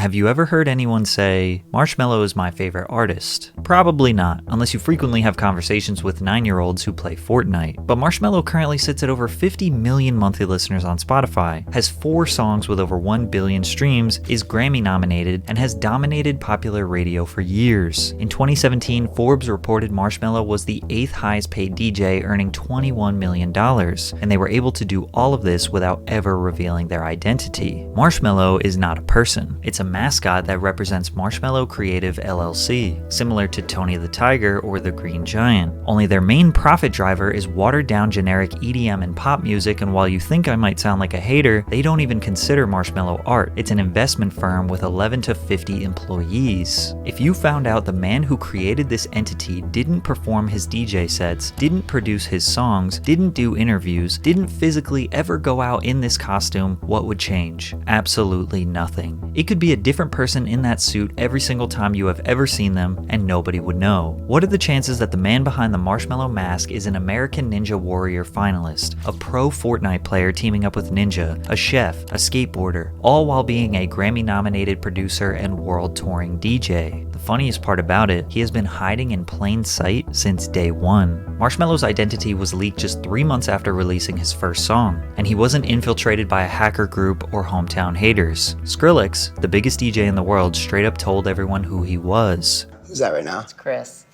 Have you ever heard anyone say, Marshmello is my favorite artist? Probably not, unless you frequently have conversations with 9-year-olds who play Fortnite. But Marshmello currently sits at over 50 million monthly listeners on Spotify, has 4 songs with over 1 billion streams, is Grammy nominated, and has dominated popular radio for years. In 2017, Forbes reported Marshmello was the 8th highest paid DJ, earning $21 million, and they were able to do all of this without ever revealing their identity. Marshmello is not a person. It's a mascot that represents Marshmello Creative LLC, similar to Tony the Tiger or the Green Giant. Only their main profit driver is watered down generic EDM and pop music, and while you think I might sound like a hater, they don't even consider Marshmello art. It's an investment firm with 11 to 50 employees. If you found out the man who created this entity didn't perform his DJ sets, didn't produce his songs, didn't do interviews, didn't physically ever go out in this costume, what would change? Absolutely nothing. It could be a different person in that suit every single time you have ever seen them, and nobody would know. What are the chances that the man behind the Marshmello mask is an American Ninja Warrior finalist, a pro Fortnite player teaming up with Ninja, a chef, a skateboarder, all while being a Grammy-nominated producer and world-touring DJ? The funniest part about it, he has been hiding in plain sight since day one. Marshmello's identity was leaked just 3 months after releasing his first song, and he wasn't infiltrated by a hacker group or hometown haters. Skrillex, the biggest DJ in the world, straight up told everyone who he was. Who's that right now? It's Chris.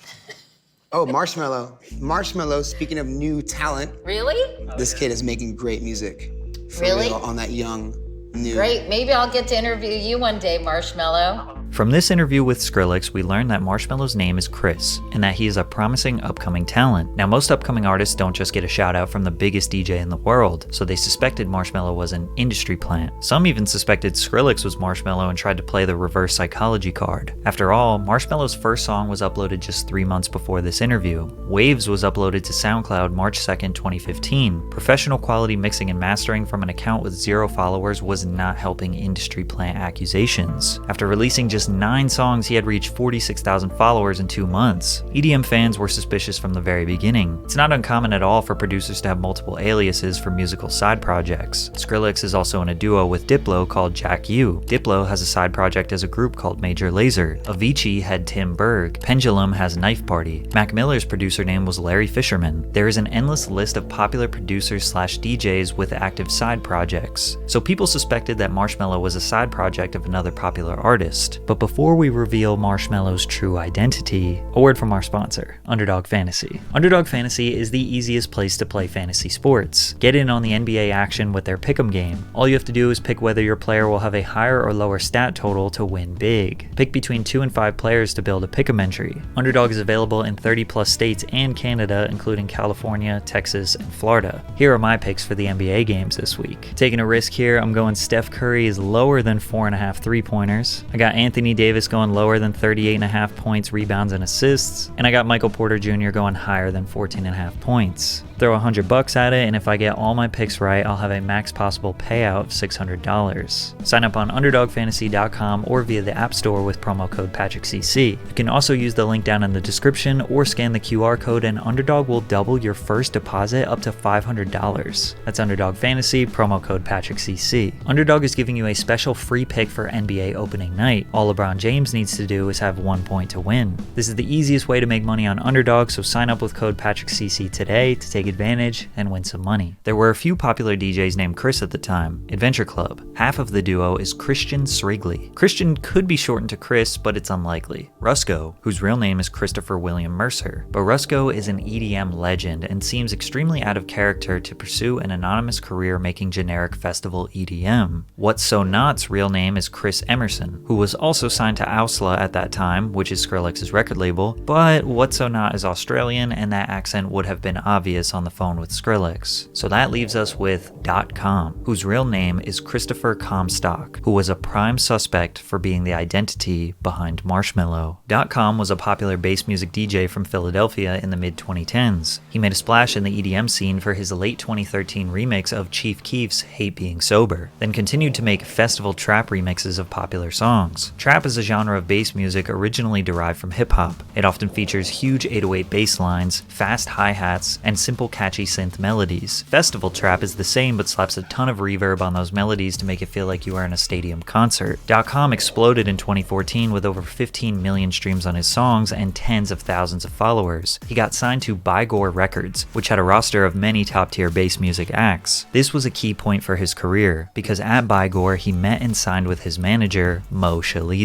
Oh, Marshmello. Marshmello, speaking of new talent. Really? This kid is making great music. For Really? real, on that young, new. Great, maybe I'll get to interview you one day, Marshmello. From this interview with Skrillex, we learned that Marshmello's name is Chris, and that he is a promising upcoming talent. Now, most upcoming artists don't just get a shout out from the biggest DJ in the world, so they suspected Marshmello was an industry plant. Some even suspected Skrillex was Marshmello and tried to play the reverse psychology card. After all, Marshmello's first song was uploaded just 3 months before this interview. Waves was uploaded to SoundCloud March 2nd, 2015. Professional quality mixing and mastering from an account with 0 followers was not helping industry plant accusations. After releasing just 9 songs, he had reached 46,000 followers in 2 months. EDM fans were suspicious from the very beginning. It's not uncommon at all for producers to have multiple aliases for musical side projects. Skrillex is also in a duo with Diplo called Jack U. Diplo has a side project as a group called Major Lazer. Avicii had Tim Berg. Pendulum has Knife Party. Mac Miller's producer name was Larry Fisherman. There is an endless list of popular producers / DJs with active side projects. So people suspected that Marshmello was a side project of another popular artist. But before we reveal Marshmello's true identity, a word from our sponsor, Underdog Fantasy. Underdog Fantasy is the easiest place to play fantasy sports. Get in on the NBA action with their pick'em game. All you have to do is pick whether your player will have a higher or lower stat total to win big. Pick between 2 and 5 players to build a pick'em entry. Underdog is available in 30 plus states and Canada, including California, Texas, and Florida. Here are my picks for the NBA games this week. Taking a risk here, I'm going Steph Curry is lower than 4.5 3-pointers. I got Anthony Davis going lower than 38.5 points, rebounds, and assists. And I got Michael Porter Jr. going higher than 14.5 points. Throw $100 at it, and if I get all my picks right, I'll have a max possible payout of $600. Sign up on UnderdogFantasy.com or via the App Store with promo code PatrickCC. You can also use the link down in the description or scan the QR code, and Underdog will double your first deposit up to $500. That's Underdog Fantasy, promo code PatrickCC. Underdog is giving you a special free pick for NBA opening night. All LeBron James needs to do is have 1 point to win. This is the easiest way to make money on Underdog, so sign up with code PatrickCC today to take advantage and win some money. There were a few popular DJs named Chris at the time. Adventure Club. Half of the duo is Christian Srigley. Christian could be shortened to Chris, but it's unlikely. Rusko, whose real name is Christopher William Mercer. But Rusko is an EDM legend and seems extremely out of character to pursue an anonymous career making generic festival EDM. What's So Not's real name is Chris Emerson, who was also signed to Ausla at that time, which is Skrillex's record label, but What's So Not is Australian, and that accent would have been obvious on the phone with Skrillex. So that leaves us with Dotcom, whose real name is Christopher Comstock, who was a prime suspect for being the identity behind Marshmello. Dotcom was a popular bass music DJ from Philadelphia in the mid-2010s. He made a splash in the EDM scene for his late 2013 remix of Chief Keef's Hate Being Sober, then continued to make festival trap remixes of popular songs. Trap is a genre of bass music originally derived from hip-hop. It often features huge 808 bass lines, fast hi-hats, and simple catchy synth melodies. Festival trap is the same but slaps a ton of reverb on those melodies to make it feel like you are in a stadium concert. Dotcom exploded in 2014 with over 15 million streams on his songs and tens of thousands of followers. He got signed to Bygore Records, which had a roster of many top-tier bass music acts. This was a key point for his career, because at Bygore he met and signed with his manager, Mo Shalizi.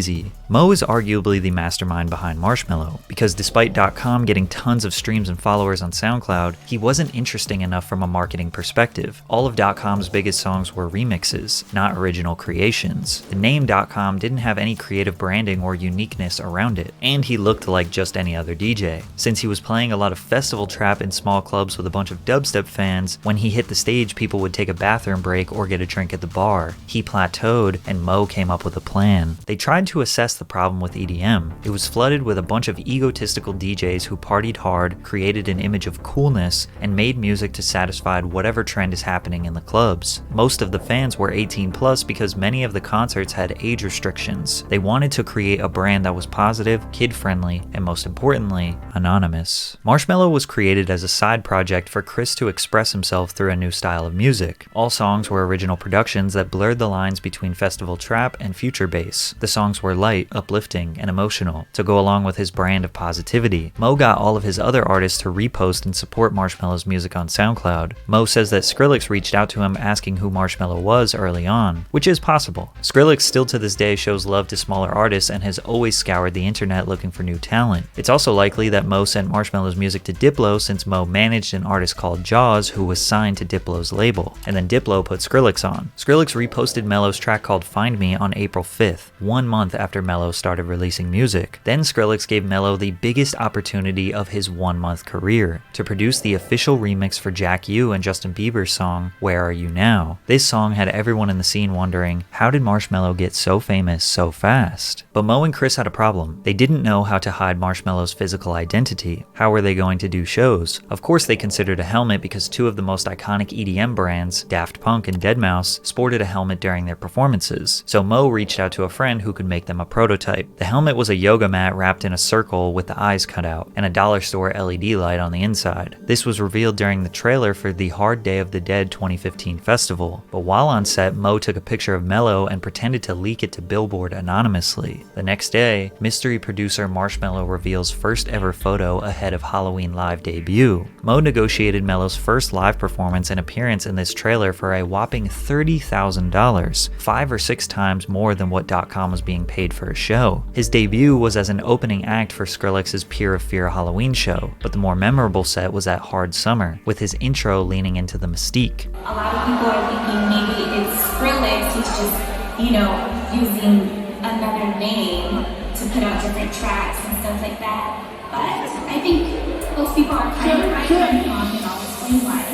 Mo is arguably the mastermind behind Marshmello, because despite Dotcom getting tons of streams and followers on SoundCloud, he wasn't interesting enough from a marketing perspective. All of Dotcom's biggest songs were remixes, not original creations. The name Dotcom didn't have any creative branding or uniqueness around it, and he looked like just any other DJ. Since he was playing a lot of festival trap in small clubs with a bunch of dubstep fans, when he hit the stage people would take a bathroom break or get a drink at the bar. He plateaued, and Mo came up with a plan. They tried to assess the problem with EDM. It was flooded with a bunch of egotistical DJs who partied hard, created an image of coolness, and made music to satisfy whatever trend is happening in the clubs. Most of the fans were 18 plus because many of the concerts had age restrictions. They wanted to create a brand that was positive, kid-friendly, and most importantly, anonymous. Marshmello was created as a side project for Chris to express himself through a new style of music. All songs were original productions that blurred the lines between festival trap and future bass. The songs were light, uplifting, and emotional, to go along with his brand of positivity. Mo got all of his other artists to repost and support Marshmello's music on SoundCloud. Mo says that Skrillex reached out to him asking who Marshmello was early on, which is possible. Skrillex still to this day shows love to smaller artists and has always scoured the internet looking for new talent. It's also likely that Mo sent Marshmello's music to Diplo since Mo managed an artist called Jaws who was signed to Diplo's label, and then Diplo put Skrillex on. Skrillex reposted Mello's track called Find Me on April 5th, 1 month after Mello started releasing music. Then Skrillex gave Mello the biggest opportunity of his 1-month career, to produce the official remix for Jack U and Justin Bieber's song, Where Are You Now? This song had everyone in the scene wondering, how did Marshmello get so famous so fast? But Mo and Chris had a problem. They didn't know how to hide Marshmello's physical identity. How were they going to do shows? Of course they considered a helmet because two of the most iconic EDM brands, Daft Punk and Deadmau5, sported a helmet during their performances. So Mo reached out to a friend who could make them a prototype. The helmet was a yoga mat wrapped in a circle with the eyes cut out, and a dollar store LED light on the inside. This was revealed during the trailer for the Hard Day of the Dead 2015 festival. But while on set, Mo took a picture of Mello and pretended to leak it to Billboard anonymously. The next day, mystery producer Marshmello reveals first ever photo ahead of Halloween Live debut. Mo negotiated Mello's first live performance and appearance in this trailer for a whopping $30,000, 5 or 6 times more than what Dotcom was being paid for a show. His debut was as an opening act for Skrillex's Peer of Fear Halloween show, but the more memorable set was at Hard Summer, with his intro leaning into the mystique. A lot of people are thinking maybe it's Skrillex, he's just, using another name to put out different tracks and stuff like that. But I think those people are kind of right and I'll explain why.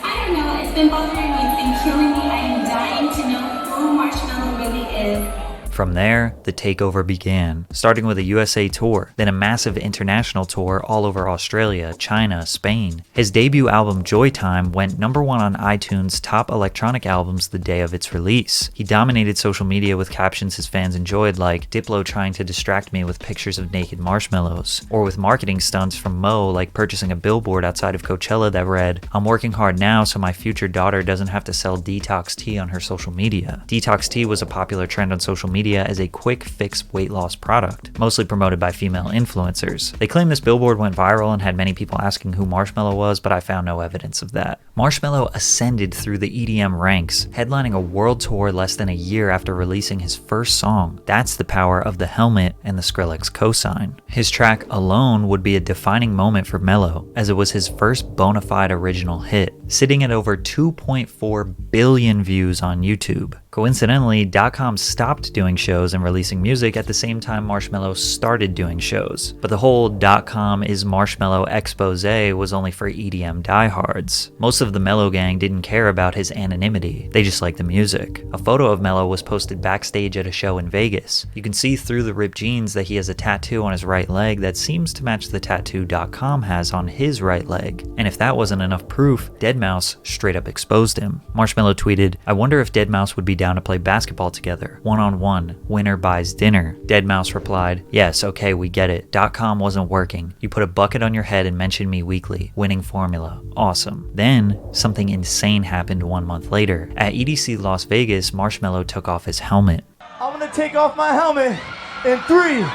I don't know, it's been bothering me, it's been killing me. I am dying to know who Marshmello really is. From there, the takeover began, starting with a USA tour, then a massive international tour all over Australia, China, Spain. His debut album Joy Time went #1 on iTunes' top electronic albums the day of its release. He dominated social media with captions his fans enjoyed like Diplo trying to distract me with pictures of naked marshmallows, or with marketing stunts from Mo like purchasing a billboard outside of Coachella that read, "I'm working hard now so my future daughter doesn't have to sell detox tea on her social media." Detox tea was a popular trend on social media as a quick fix weight loss product, mostly promoted by female influencers. They claim this billboard went viral and had many people asking who Marshmello was, but I found no evidence of that. Marshmello ascended through the EDM ranks, headlining a world tour less than a year after releasing his first song. That's the power of the helmet and the Skrillex cosign. His track Alone would be a defining moment for Mello, as it was his first bona fide original hit, sitting at over 2.4 billion views on YouTube. Coincidentally, Dotcom stopped doing shows and releasing music at the same time Marshmello started doing shows. But the whole Dotcom is Marshmello expose was only for EDM diehards. Most of the Mello gang didn't care about his anonymity, they just liked the music. A photo of Mello was posted backstage at a show in Vegas. You can see through the ripped jeans that he has a tattoo on his right leg that seems to match the tattoo Dotcom has on his right leg. And if that wasn't enough proof, Deadmau5 straight up exposed him. Marshmello tweeted, "I wonder if Deadmau5 would be down down to play basketball together, one-on-one, winner buys dinner. Deadmau5 replied, yes, okay, we get it. Dotcom wasn't working. You put a bucket on your head and mentioned me weekly. Winning formula. Awesome. Then, something insane happened 1 month later. At EDC Las Vegas, Marshmello took off his helmet. I'm gonna take off my helmet in 3,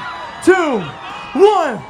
2, 1.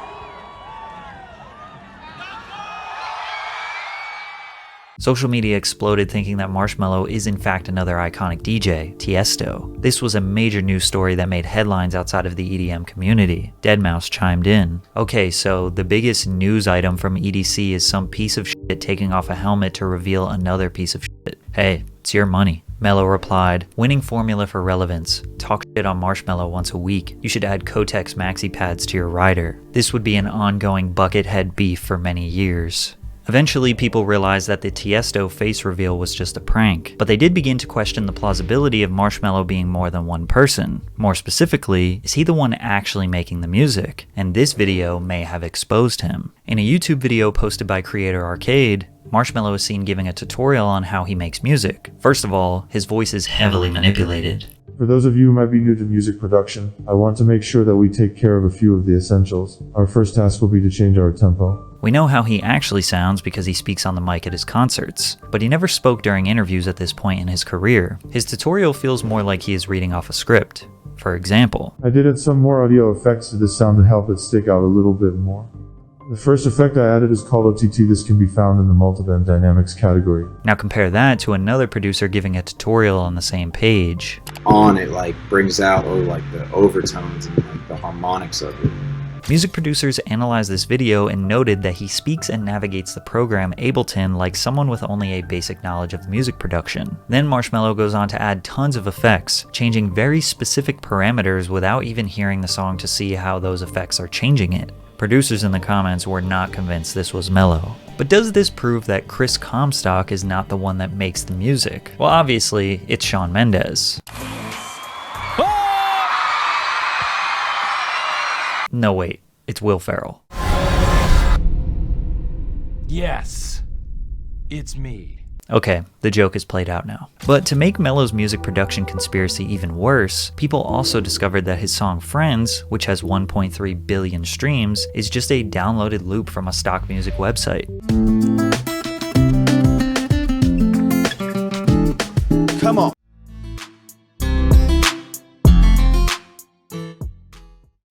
Social media exploded thinking that Marshmello is in fact another iconic DJ, Tiesto. This was a major news story that made headlines outside of the EDM community. Deadmau5 chimed in. Okay, so the biggest news item from EDC is some piece of shit taking off a helmet to reveal another piece of shit. Hey, it's your money. Mello replied, winning formula for relevance. Talk shit on Marshmello once a week. You should add Kotex maxi pads to your rider. This would be an ongoing buckethead beef for many years. Eventually, people realized that the Tiesto face reveal was just a prank, but they did begin to question the plausibility of Marshmello being more than one person. More specifically, is he the one actually making the music? And this video may have exposed him. In a YouTube video posted by Creator Arcade, Marshmello is seen giving a tutorial on how he makes music. First of all, his voice is heavily manipulated. For those of you who might be new to music production, I want to make sure that we take care of a few of the essentials. Our first task will be to change our tempo. We know how he actually sounds because he speaks on the mic at his concerts, but he never spoke during interviews at this point in his career. His tutorial feels more like he is reading off a script. For example, I did add some more audio effects to this sound to help it stick out a little bit more. The first effect I added is called OTT. This can be found in the multiband dynamics category. Now compare that to another producer giving a tutorial on the same page. It like brings out the overtones and like the harmonics of it. Music producers analyzed this video and noted that he speaks and navigates the program Ableton like someone with only a basic knowledge of music production. Then Marshmello goes on to add tons of effects, changing very specific parameters without even hearing the song to see how those effects are changing it. Producers in the comments were not convinced this was Mello. But does this prove that Chris Comstock is not the one that makes the music? Well, obviously, it's Shawn Mendes. No, wait, it's Will Ferrell. Yes, it's me. Okay, the joke is played out now. But to make Mello's music production conspiracy even worse, people also discovered that his song Friends, which has 1.3 billion streams, is just a downloaded loop from a stock music website. Come on.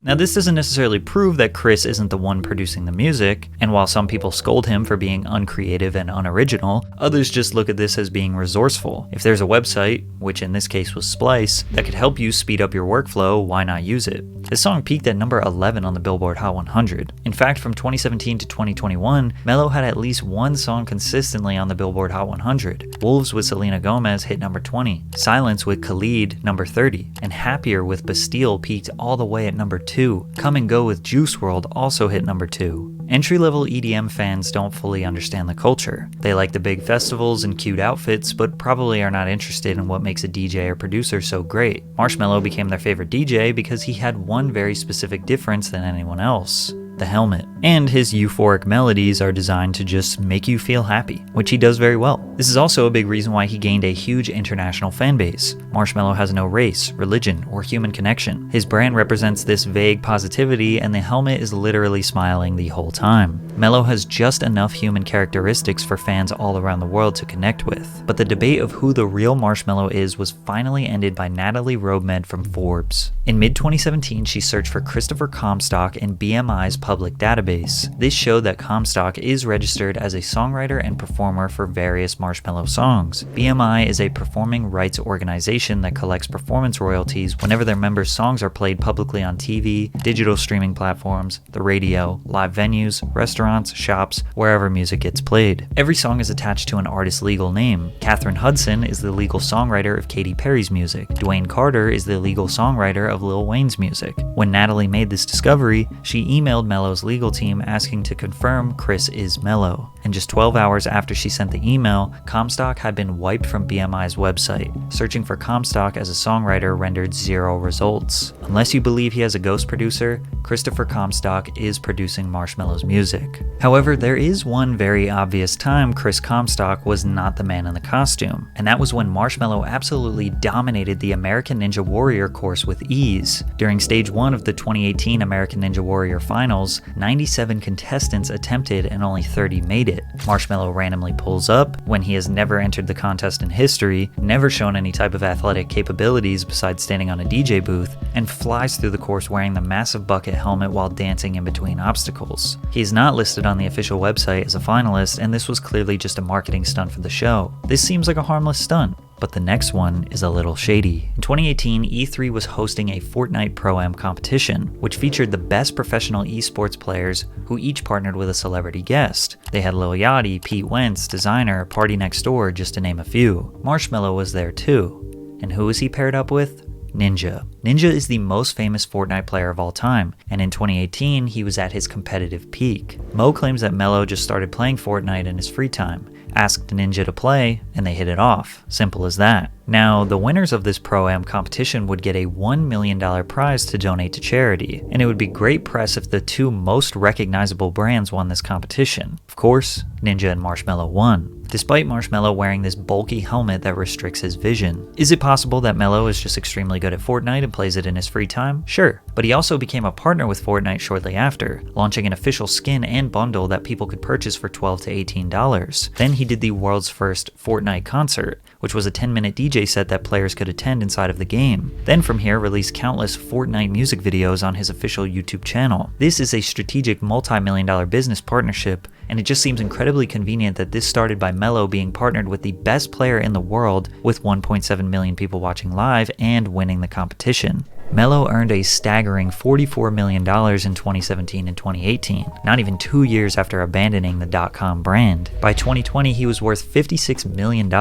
Now this doesn't necessarily prove that Chris isn't the one producing the music, and while some people scold him for being uncreative and unoriginal, others just look at this as being resourceful. If there's a website, which in this case was Splice, that could help you speed up your workflow, why not use it? This song peaked at number 11 on the Billboard Hot 100. In fact, from 2017 to 2021, Mello had at least one song consistently on the Billboard Hot 100. Wolves with Selena Gomez hit number 20, Silence with Khalid number 30, and Happier with Bastille peaked all the way at number 2. Come and Go with Juice WRLD also hit number 2. Entry-level EDM fans don't fully understand the culture. They like the big festivals and cute outfits, but probably are not interested in what makes a DJ or producer so great. Marshmello became their favorite DJ because he had one very specific difference than anyone else: the helmet. And his euphoric melodies are designed to just make you feel happy, which he does very well. This is also a big reason why he gained a huge international fan base. Marshmello has no race, religion, or human connection. His brand represents this vague positivity, and the helmet is literally smiling the whole time. Mello has just enough human characteristics for fans all around the world to connect with. But the debate of who the real Marshmello is was finally ended by Natalie Robemed from Forbes. In mid-2017, she searched for Christopher Comstock in BMI's public database. This showed that Comstock is registered as a songwriter and performer for various Marshmello songs. BMI is a performing rights organization that collects performance royalties whenever their members' songs are played publicly on TV, digital streaming platforms, the radio, live venues, restaurants, shops, wherever music gets played. Every song is attached to an artist's legal name. Katherine Hudson is the legal songwriter of Katy Perry's music. Dwayne Carter is the legal songwriter of Lil Wayne's music. When Natalie made this discovery, she emailed Mello Marshmello's legal team asking to confirm Chris is Mello. And just 12 hours after she sent the email, Comstock had been wiped from BMI's website. Searching for Comstock as a songwriter rendered 0 results. Unless you believe he has a ghost producer, Christopher Comstock is producing Marshmello's music. However, there is one very obvious time Chris Comstock was not the man in the costume, and that was when Marshmello absolutely dominated the American Ninja Warrior course with ease. During stage 1 of the 2018 American Ninja Warrior finals, 97 contestants attempted and only 30 made it. Marshmello randomly pulls up when he has never entered the contest in history, never shown any type of athletic capabilities besides standing on a DJ booth, and flies through the course wearing the massive bucket helmet while dancing in between obstacles. He is not listed on the official website as a finalist, and this was clearly just a marketing stunt for the show. This seems like a harmless stunt, but the next one is a little shady. In 2018, E3 was hosting a Fortnite Pro-Am competition, which featured the best professional esports players who each partnered with a celebrity guest. They had Lil Yachty, Pete Wentz, Designer, Party Next Door, just to name a few. Marshmello was there too. And who was he paired up with? Ninja. Ninja is the most famous Fortnite player of all time, and in 2018 he was at his competitive peak. Mo claims that Mello just started playing Fortnite in his free time, asked Ninja to play, and they hit it off. Simple as that. Now, the winners of this Pro-Am competition would get a $1 million prize to donate to charity, and it would be great press if the two most recognizable brands won this competition. Of course, Ninja and Marshmello won, despite Marshmello wearing this bulky helmet that restricts his vision. Is it possible that Mello is just extremely good at Fortnite and plays it in his free time? Sure, but he also became a partner with Fortnite shortly after, launching an official skin and bundle that people could purchase for $12 to $18. Then he did the world's first Fortnite concert, which was a 10-minute DJ set that players could attend inside of the game. Then from here released countless Fortnite music videos on his official YouTube channel. This is a strategic multi-million-dollar business partnership, and it just seems incredibly convenient that this started by Mello being partnered with the best player in the world with 1.7 million people watching live and winning the competition. Mello earned a staggering $44 million in 2017 and 2018, not even 2 years after abandoning the Dotcom brand. By 2020, he was worth $56 million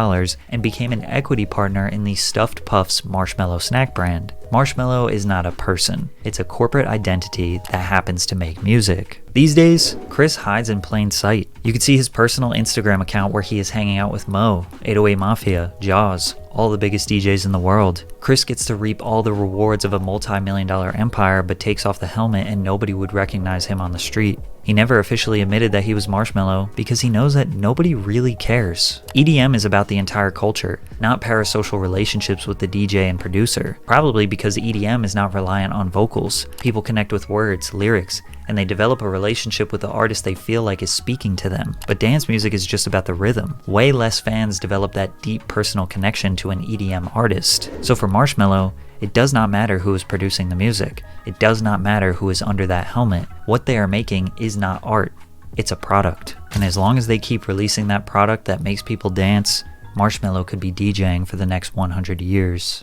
and became an equity partner in the Stuffed Puffs Marshmello snack brand. Marshmello is not a person, it's a corporate identity that happens to make music. These days, Chris hides in plain sight. You can see his personal Instagram account where he is hanging out with Mo, 808 Mafia, Jaws, all the biggest DJs in the world. Chris gets to reap all the rewards of a multi-million-dollar empire but takes off the helmet and nobody would recognize him on the street. He never officially admitted that he was Marshmello because he knows that nobody really cares. EDM is about the entire culture, not parasocial relationships with the DJ and producer. Probably because EDM is not reliant on vocals. People connect with words, lyrics, and they develop a relationship with the artist they feel like is speaking to them. But dance music is just about the rhythm. Way less fans develop that deep personal connection to an EDM artist. So for Marshmello, it does not matter who is producing the music. It does not matter who is under that helmet. What they are making is not art. It's a product. And as long as they keep releasing that product that makes people dance, Marshmello could be DJing for the next 100 years.